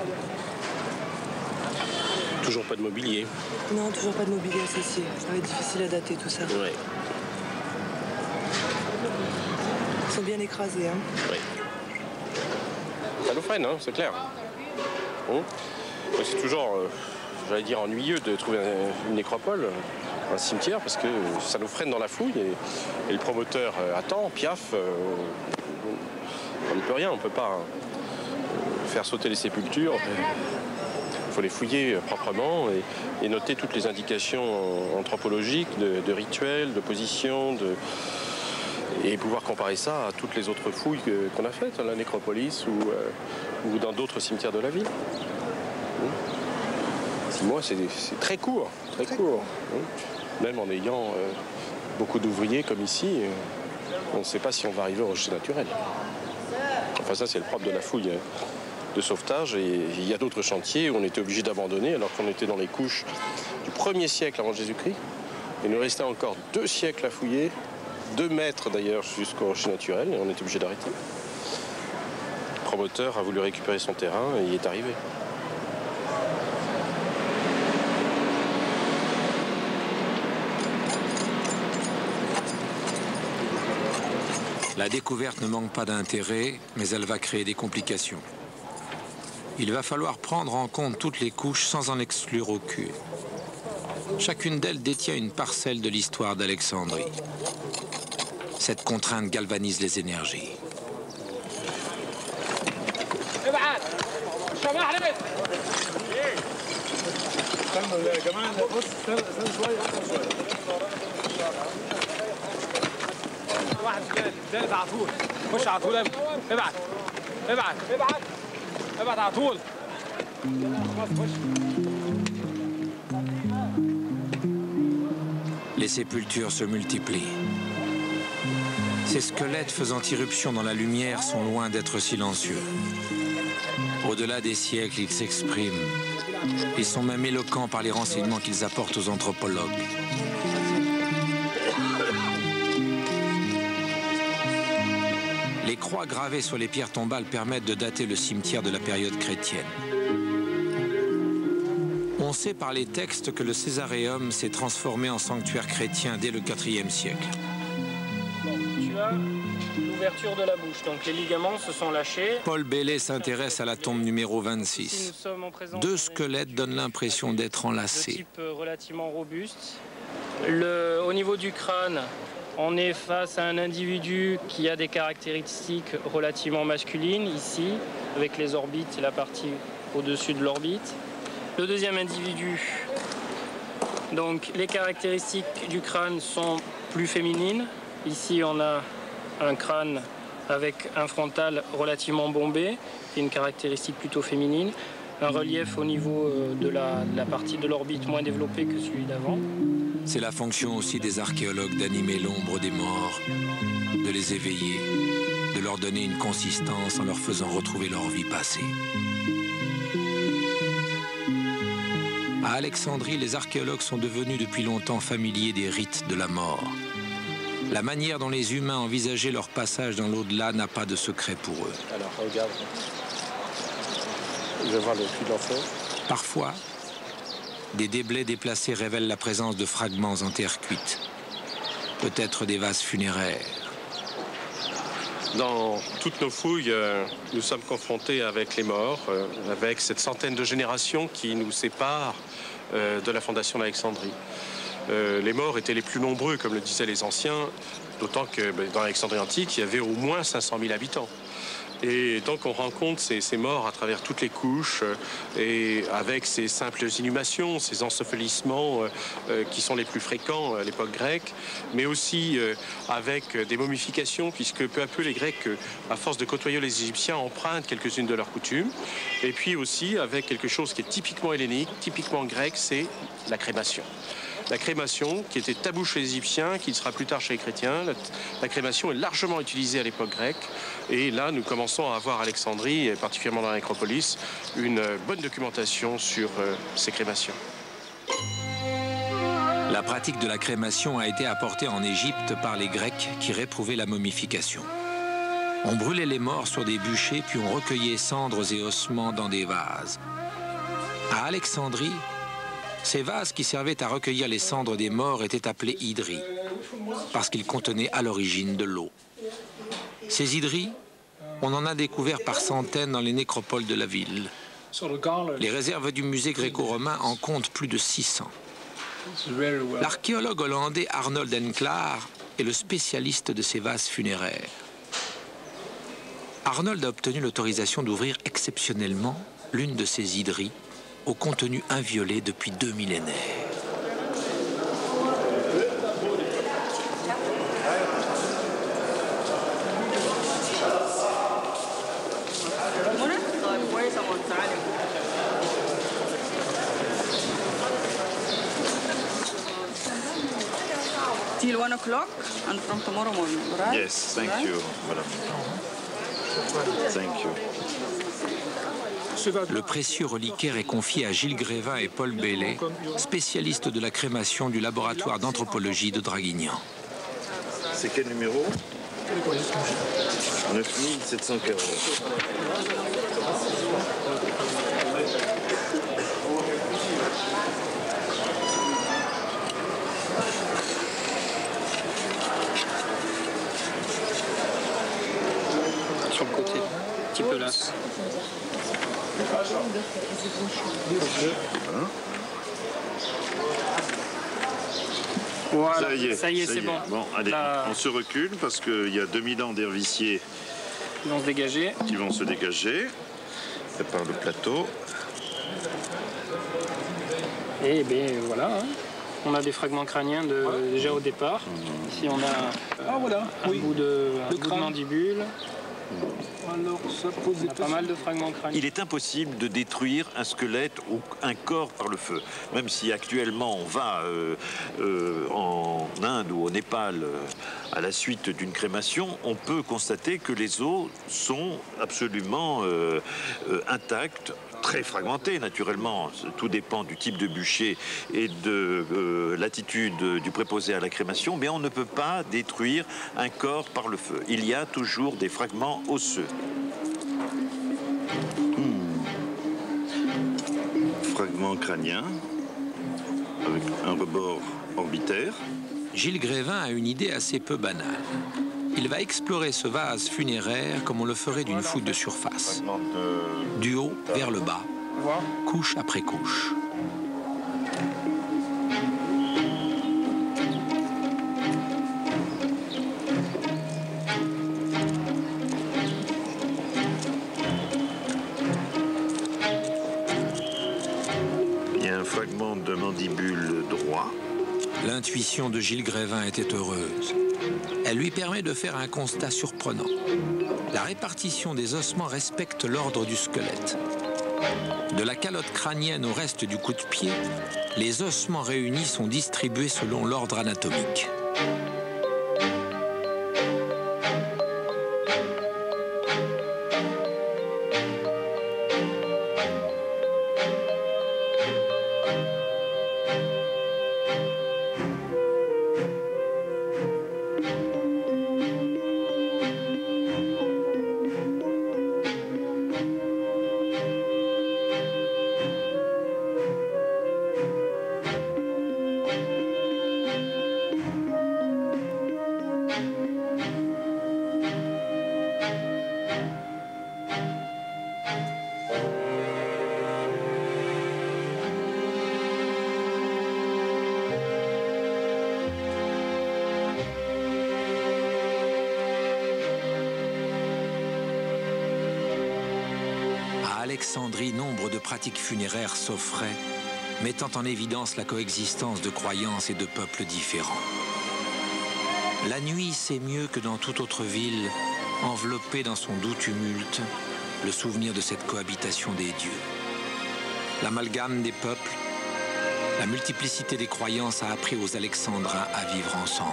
S3: Toujours pas de mobilier.
S12: Non, toujours pas de mobilier associé. Ça va être difficile à dater tout ça.
S3: Ouais.
S12: Ils sont bien écrasés. Hein.
S3: Oui. Ça nous freine, hein, c'est clair. C'est toujours, j'allais dire, ennuyeux de trouver une nécropole, un cimetière, parce que ça nous freine dans la fouille et le promoteur attend, piaffe. On ne peut rien, on ne peut pas faire sauter les sépultures. Il faut les fouiller proprement et noter toutes les indications anthropologiques, de rituels, de positions, et pouvoir comparer ça à toutes les autres fouilles qu'on a faites, à la nécropolis ou dans d'autres cimetières de la ville. 6 mois, c'est très court, très court. Même en ayant beaucoup d'ouvriers comme ici, on ne sait pas si on va arriver au rocher naturel. Enfin, ça, c'est le propre de la fouille de sauvetage. Et il y a d'autres chantiers où on était obligé d'abandonner alors qu'on était dans les couches du 1er siècle avant Jésus-Christ. Il nous restait encore 2 siècles à fouiller, 2 mètres d'ailleurs jusqu'au rocher naturel, et on était obligé d'arrêter. Le promoteur a voulu récupérer son terrain et y est arrivé.
S2: La découverte ne manque pas d'intérêt, mais elle va créer des complications. Il va falloir prendre en compte toutes les couches sans en exclure aucune. Chacune d'elles détient une parcelle de l'histoire d'Alexandrie. Cette contrainte galvanise les énergies. Les sépultures se multiplient. Ces squelettes faisant irruption dans la lumière sont loin d'être silencieux. Au-delà des siècles, ils s'expriment. Ils sont même éloquents par les renseignements qu'ils apportent aux anthropologues. Les croix gravées sur les pierres tombales permettent de dater le cimetière de la période chrétienne. On sait par les textes que le Césaréum s'est transformé en sanctuaire chrétien dès le IVe siècle.
S13: Tu as l'ouverture de la bouche, donc les ligaments se sont lâchés.
S2: Paul Bellé s'intéresse à la tombe numéro 26. 2 squelettes donnent l'impression d'être enlacés.
S13: De type relativement robuste. Au niveau du crâne, on est face à un individu qui a des caractéristiques relativement masculines, ici, avec les orbites et la partie au-dessus de l'orbite. Le deuxième individu, donc les caractéristiques du crâne sont plus féminines. Ici, on a un crâne avec un frontal relativement bombé, qui est une caractéristique plutôt féminine. Un relief au niveau de la partie de l'orbite moins développée que celui d'avant.
S2: C'est la fonction aussi des archéologues d'animer l'ombre des morts, de les éveiller, de leur donner une consistance en leur faisant retrouver leur vie passée. À Alexandrie, les archéologues sont devenus depuis longtemps familiers des rites de la mort. La manière dont les humains envisageaient leur passage dans l'au-delà n'a pas de secret pour eux.
S3: Alors, regarde. Je vois le puits de l'enfer.
S2: Parfois, des déblais déplacés révèlent la présence de fragments en terre cuite. Peut-être des vases funéraires.
S3: Dans toutes nos fouilles, nous sommes confrontés avec les morts, avec cette centaine de générations qui nous séparent de la fondation d'Alexandrie. Les morts étaient les plus nombreux, comme le disaient les anciens, d'autant que dans l'Alexandrie antique, il y avait au moins 500 000 habitants. Et donc on rencontre ces morts à travers toutes les couches et avec ces simples inhumations, ces ensevelissements qui sont les plus fréquents à l'époque grecque, mais aussi avec des momifications, puisque peu à peu les Grecs, à force de côtoyer les Égyptiens, empruntent quelques-unes de leurs coutumes. Et puis aussi avec quelque chose qui est typiquement hellénique, typiquement grec, c'est la crémation. La crémation, qui était tabou chez les Égyptiens, qui sera plus tard chez les chrétiens, la crémation est largement utilisée à l'époque grecque. Et là, nous commençons à avoir à Alexandrie, et particulièrement dans la nécropolis, une bonne documentation sur ces crémations.
S2: La pratique de la crémation a été apportée en Égypte par les Grecs qui réprouvaient la momification. On brûlait les morts sur des bûchers, puis on recueillait cendres et ossements dans des vases. À Alexandrie, Ces vases qui servaient à recueillir les cendres des morts étaient appelés hydries, parce qu'ils contenaient à l'origine de l'eau. Ces hydries, on en a découvert par centaines dans les nécropoles de la ville. Les réserves du musée gréco-romain en comptent plus de 600. L'archéologue hollandais Arnold Enklaar est le spécialiste de ces vases funéraires. Arnold a obtenu l'autorisation d'ouvrir exceptionnellement l'une de ces hydries au contenu inviolé depuis 2 millénaires.
S14: Till 1 o'clock and from tomorrow morning, right?
S15: Yes, thank you, madame. Thank you.
S2: Le précieux reliquaire est confié à Gilles Grévin et Paul Bellet, spécialistes de la crémation du laboratoire d'anthropologie de Draguignan.
S15: C'est quel numéro? 9740.
S13: Sur le côté, un petit peu là. Voilà, ça y est, c'est bon.
S15: Bon, allez,
S13: là,
S15: on se recule parce qu'il y a 2000 ans d'herviciers
S13: qui vont se dégager.
S15: Qui vont se dégager par le plateau.
S13: Et bien voilà, hein. On a des fragments crâniens déjà au départ. Ici on a un bout de mandibule.
S16: Alors, ça pose
S13: on a pas mal de fragments crâniens.
S15: Il est impossible de détruire un squelette ou un corps par le feu. Même si actuellement on va en Inde ou au Népal à la suite d'une crémation, on peut constater que les os sont absolument intacts, très fragmentés naturellement. Tout dépend du type de bûcher et de l'attitude du préposé à la crémation, mais on ne peut pas détruire un corps par le feu. Il y a toujours des fragments osseux. Fragment crânien avec un rebord orbitaire.
S2: Gilles Grévin a une idée assez peu banale. Il va explorer ce vase funéraire comme on le ferait d'une fouille de surface. Du haut vers le bas, couche après couche.
S15: Il y a un fragment de mandibule droit.
S2: L'intuition de Gilles Grévin était heureuse. Elle lui permet de faire un constat surprenant. La répartition des ossements respecte l'ordre du squelette. De la calotte crânienne au reste du coup de pied, les ossements réunis sont distribués selon l'ordre anatomique. Alexandrie, nombre de pratiques funéraires s'offraient, mettant en évidence la coexistence de croyances et de peuples différents. La nuit, c'est mieux que dans toute autre ville, enveloppé dans son doux tumulte, le souvenir de cette cohabitation des dieux. L'amalgame des peuples, la multiplicité des croyances a appris aux Alexandrins à vivre ensemble.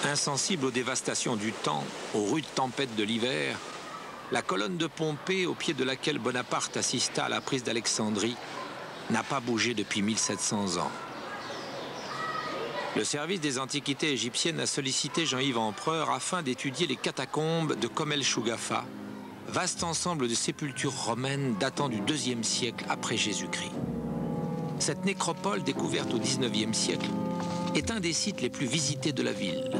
S2: Insensible aux dévastations du temps, aux rudes tempêtes de l'hiver, la colonne de Pompée, au pied de laquelle Bonaparte assista à la prise d'Alexandrie, n'a pas bougé depuis 1700 ans. Le service des antiquités égyptiennes a sollicité Jean-Yves Empereur afin d'étudier les catacombes de Kom el-Shugafa, vaste ensemble de sépultures romaines datant du IIe siècle après Jésus-Christ. Cette nécropole, découverte au XIXe siècle, est un des sites les plus visités de la ville.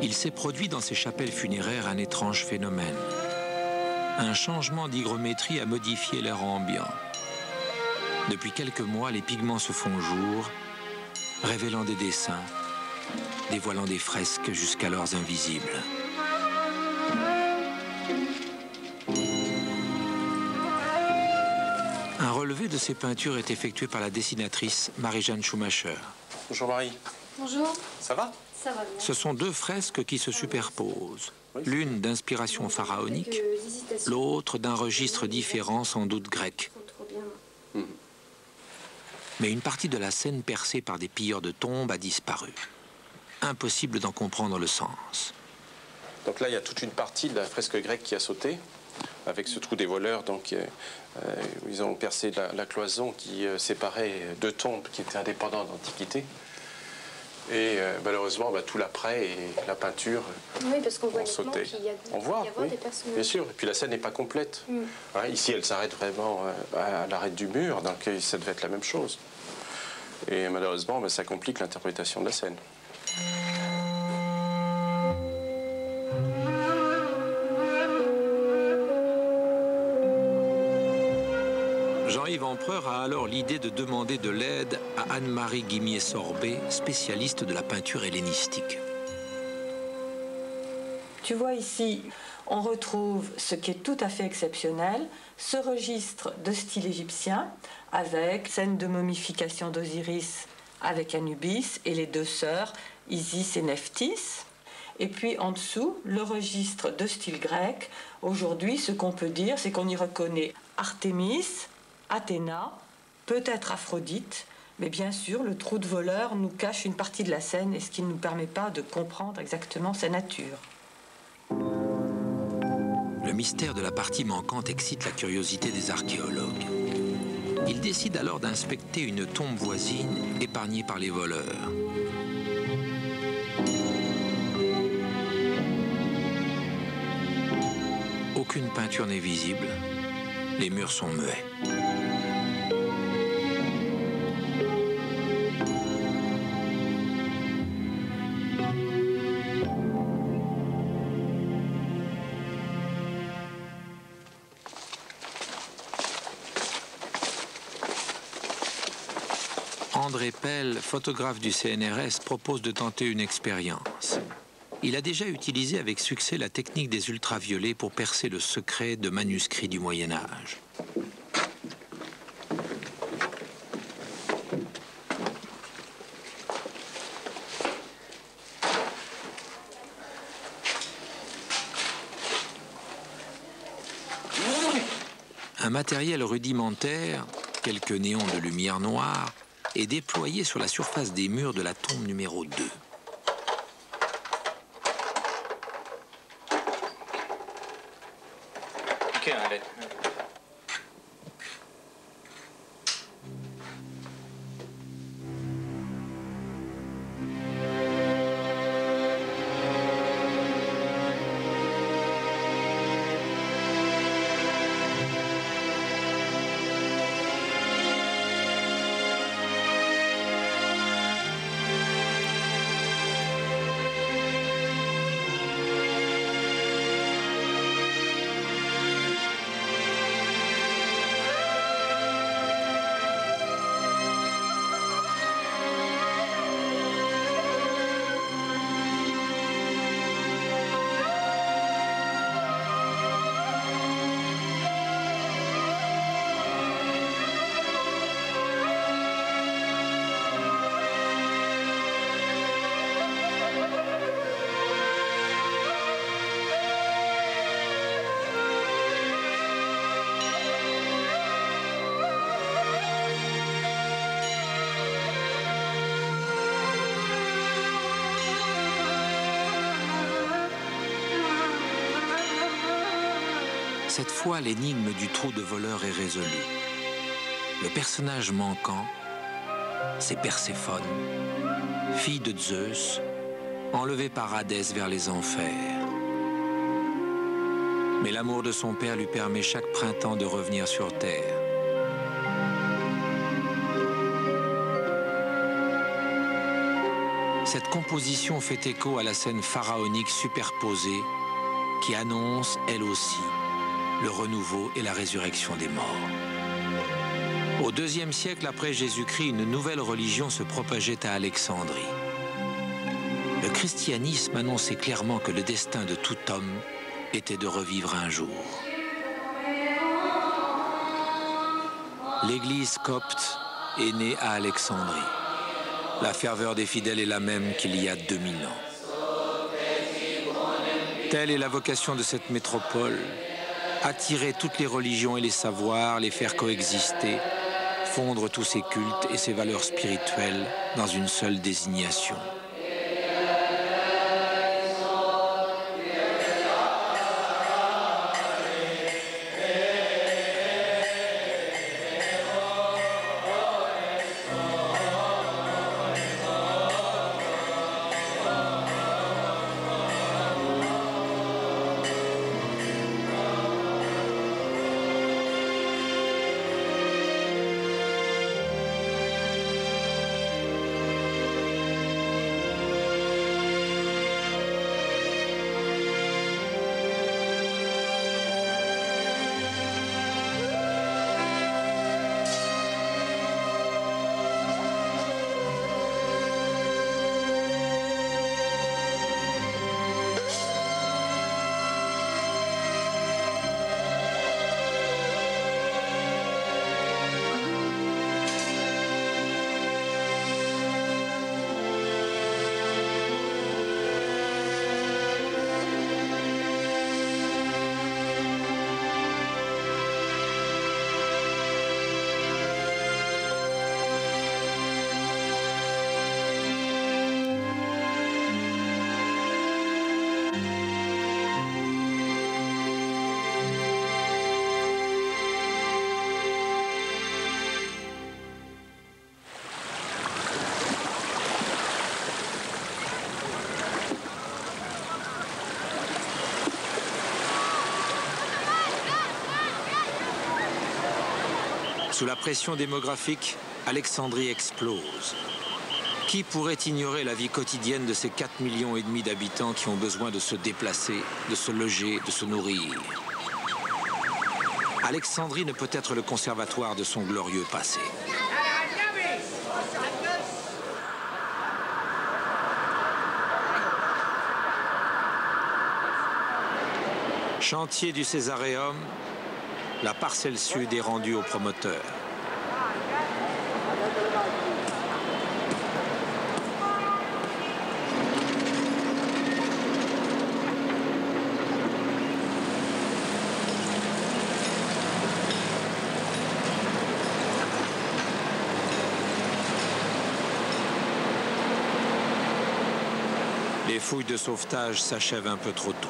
S2: Il s'est produit dans ces chapelles funéraires un étrange phénomène. Un changement d'hygrométrie a modifié l'air ambiant. Depuis quelques mois, les pigments se font jour, révélant des dessins, dévoilant des fresques jusqu'alors invisibles. Un relevé de ces peintures est effectué par la dessinatrice Marie-Jeanne Schumacher.
S3: Bonjour Marie.
S17: Bonjour.
S3: Ça va?
S17: Ça va bien.
S2: Ce sont deux fresques qui se superposent. L'une d'inspiration pharaonique, l'autre d'un registre différent, sans doute grec. Mais une partie de la scène percée par des pilleurs de tombes a disparu. Impossible d'en comprendre le sens.
S3: Donc là, il y a toute une partie de la fresque grecque qui a sauté, avec ce trou des voleurs. Donc, ils ont percé la cloison qui séparait deux tombes qui étaient indépendantes d'Antiquité. Et malheureusement, tout l'après et la peinture ont sauté. On voit, oui, bien sûr. Et puis la scène n'est pas complète. Hein, ici, elle s'arrête vraiment à l'arrêt du mur, donc ça devait être la même chose. Et malheureusement, ça complique l'interprétation de la scène.
S2: Jean-Yves Empereur a alors l'idée de demander de l'aide à Anne-Marie Guimier-Sorbet, spécialiste de la peinture hellénistique.
S12: Tu vois ici, on retrouve ce qui est tout à fait exceptionnel, ce registre de style égyptien avec scène de momification d'Osiris avec Anubis et les deux sœurs Isis et Nephthys. Et puis en dessous, le registre de style grec. Aujourd'hui, ce qu'on peut dire, c'est qu'on y reconnaît Artémis, Athéna, peut-être Aphrodite, mais bien sûr, le trou de voleur nous cache une partie de la scène et ce qui ne nous permet pas de comprendre exactement sa nature.
S2: Le mystère de la partie manquante excite la curiosité des archéologues. Ils décident alors d'inspecter une tombe voisine épargnée par les voleurs. Aucune peinture n'est visible, les murs sont muets. André Pell, photographe du CNRS, propose de tenter une expérience. Il a déjà utilisé avec succès la technique des ultraviolets pour percer le secret de manuscrits du Moyen-Âge. Un matériel rudimentaire, quelques néons de lumière noire, est déployé sur la surface des murs de la tombe numéro 2.
S5: Ok, allez.
S2: Cette fois, l'énigme du trou de voleur est résolue. Le personnage manquant, c'est Perséphone, fille de Zeus, enlevée par Hadès vers les enfers. Mais l'amour de son père lui permet chaque printemps de revenir sur terre. Cette composition fait écho à la scène pharaonique superposée qui annonce, elle aussi, le renouveau et la résurrection des morts. Au IIe siècle après Jésus-Christ, une nouvelle religion se propageait à Alexandrie. Le christianisme annonçait clairement que le destin de tout homme était de revivre un jour. L'église copte est née à Alexandrie. La ferveur des fidèles est la même qu'il y a 2000 ans. Telle est la vocation de cette métropole, attirer toutes les religions et les savoirs, les faire coexister, fondre tous ces cultes et ces valeurs spirituelles dans une seule désignation. Sous la pression démographique, Alexandrie explose. Qui pourrait ignorer la vie quotidienne de ces 4,5 millions d'habitants qui ont besoin de se déplacer, de se loger, de se nourrir? Alexandrie ne peut être le conservatoire de son glorieux passé. Chantier du Césaréum, la parcelle sud est rendue au promoteur. Les fouilles de sauvetage s'achèvent un peu trop tôt.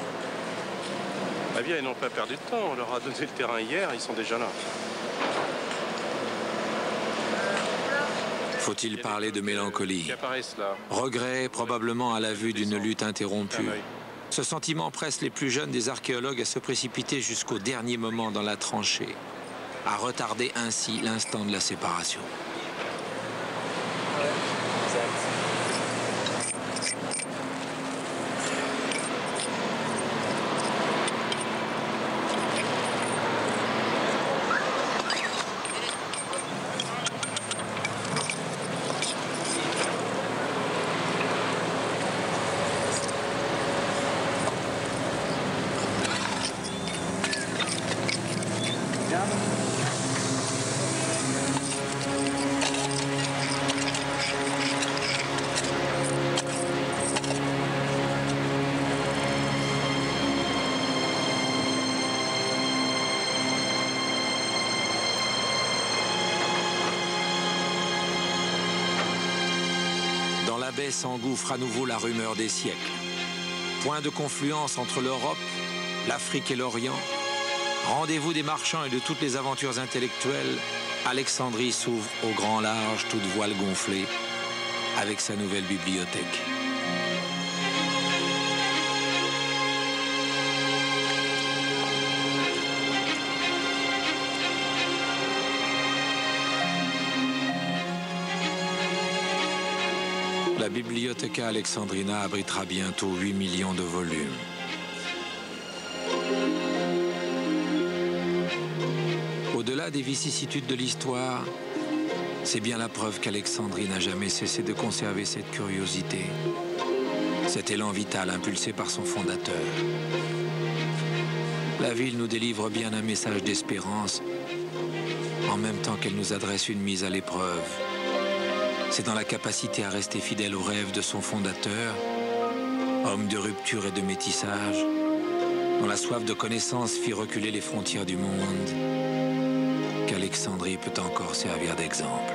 S3: Eh bien, ils n'ont pas perdu de temps. On leur a donné le terrain hier, ils sont déjà là.
S2: Faut-il parler de mélancolie? Regret, probablement à la vue d'une lutte interrompue. Ce sentiment presse les plus jeunes des archéologues à se précipiter jusqu'au dernier moment dans la tranchée, à retarder ainsi l'instant de la séparation. S'engouffre à nouveau la rumeur des siècles. Point de confluence entre l'Europe, l'Afrique et l'Orient, Rendez-vous des marchands et de toutes les aventures intellectuelles, Alexandrie s'ouvre au grand large, toute voile gonflée, avec sa nouvelle bibliothèque. La Bibliotheca Alexandrina abritera bientôt 8 millions de volumes. Au-delà des vicissitudes de l'histoire, c'est bien la preuve qu'Alexandrie n'a jamais cessé de conserver cette curiosité, cet élan vital impulsé par son fondateur. La ville nous délivre bien un message d'espérance, en même temps qu'elle nous adresse une mise à l'épreuve. C'est dans la capacité à rester fidèle aux rêves de son fondateur, homme de rupture et de métissage, dont la soif de connaissance fit reculer les frontières du monde, qu'Alexandrie peut encore servir d'exemple.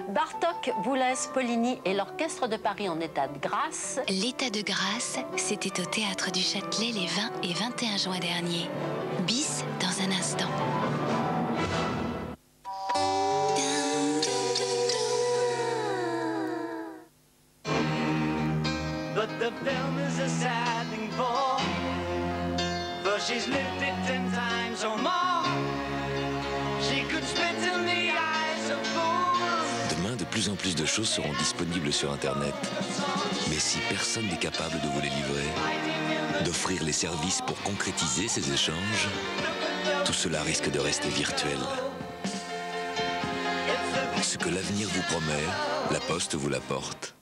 S17: Bartók, Boulez, Poligny et l'Orchestre de Paris en état de grâce.
S18: L'état de grâce, c'était au Théâtre du Châtelet les 20 et 21 juin dernier. Bis dans un instant.
S19: But the film is a sad thing for she's lived it 10 times or more. She could spit in the eyes of fools.
S20: Demain, de plus en plus de choses seront disponibles sur Internet. Mais si personne n'est capable de vous les livrer, d'offrir les services pour concrétiser ces échanges, tout cela risque de rester virtuel. Ce que l'avenir vous promet, la Poste vous l'apporte.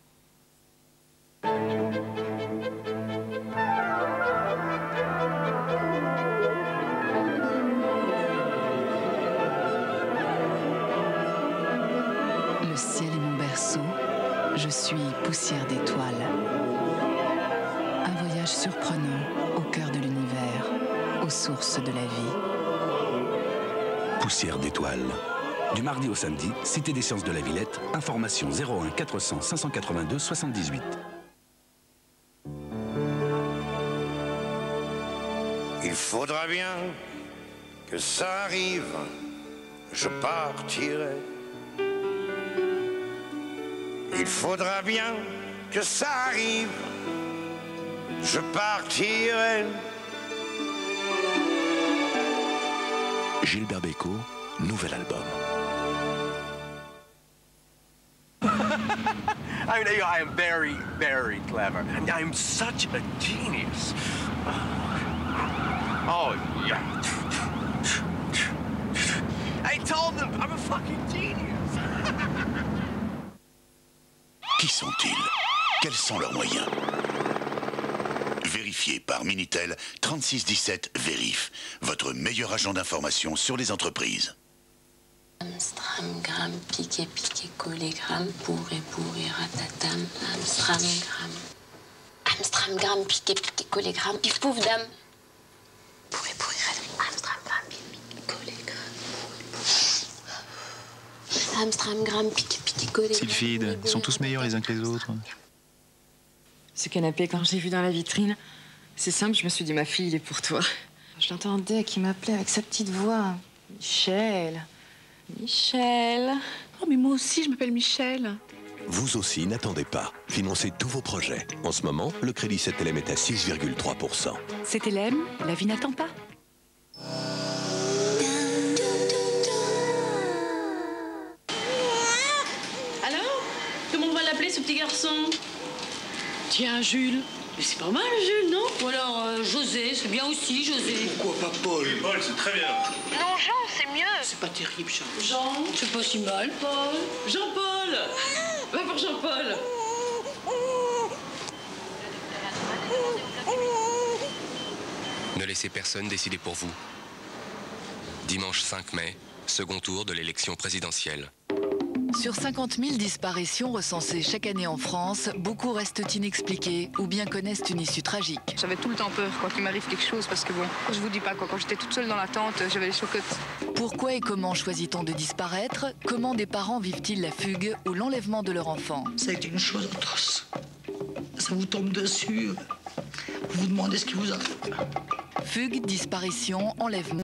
S9: Le ciel est mon berceau, je suis poussière d'étoiles. Un voyage surprenant au cœur de l'univers, aux sources de la vie.
S21: Poussière d'étoiles. Du mardi au samedi, Cité des Sciences de la Villette, information 01 400 582 78.
S22: Il faudra bien que ça arrive, je partirai. Il faudra bien que ça arrive, je partirai.
S21: Gilbert Bécaud, nouvel album.
S23: I mean, I am very, very clever. And I'm such a genius. Oh, yeah. I told them I'm a fucking genius.
S24: Qui sont-ils? Quels sont leurs moyens? Vérifié par Minitel 3617 Vérif, votre meilleur agent d'information sur les entreprises.
S18: Amstrad.
S4: Amstram, gram, piqué, piqué, collé, gram, bourré, bourré, ratatam, Amstram, gram. Amstram, gram, piqué, piqué, collé, gram, pif, pouf, dame. Bourré, bourré, ratatam, Amstram, gram, piqué, collé, gram. Amstram, gram, piqué, piqué, collé.
S6: Sylphide, ils sont tous meilleurs les uns que les autres.
S7: Ce canapé, quand je l'ai vu dans la vitrine, c'est simple, je me suis dit, ma fille, il est pour toi. Je l'entendais qui m'appelait avec sa petite voix. Michel. Michel.
S8: Oh, mais moi aussi, je m'appelle Michel.
S25: Vous aussi, n'attendez pas. Financez tous vos projets. En ce moment, le crédit 7LM est à 6,3%.
S8: 7LM, la vie n'attend pas.
S26: Alors, comment on va l'appeler, ce petit garçon? Tiens, Jules. Mais c'est pas mal, Jules, non? Ou alors José, c'est bien aussi, José.
S24: Pourquoi pas Paul?
S23: Paul, c'est très bien.
S26: Non, Jean, c'est mieux. C'est pas terrible, Jean. Jean, c'est pas si mal, Paul. Jean-Paul. Va pour Jean-Paul.
S27: Ne laissez personne décider pour vous. Dimanche 5 mai, second tour de l'élection présidentielle.
S9: Sur 50 000 disparitions recensées chaque année en France, beaucoup restent inexpliquées ou bien connaissent une issue tragique.
S28: J'avais tout le temps peur qu'il m'arrive quelque chose parce que bon, je vous dis pas quoi, quand j'étais toute seule dans la tente, j'avais les chocottes.
S9: Pourquoi et comment choisit-on de disparaître? Comment des parents vivent-ils la fugue ou l'enlèvement de leur enfant?
S26: Ça a été une chose atroce. Ça vous tombe dessus. Vous vous demandez ce qui vous arrive.
S9: Fugue, disparition, enlèvement.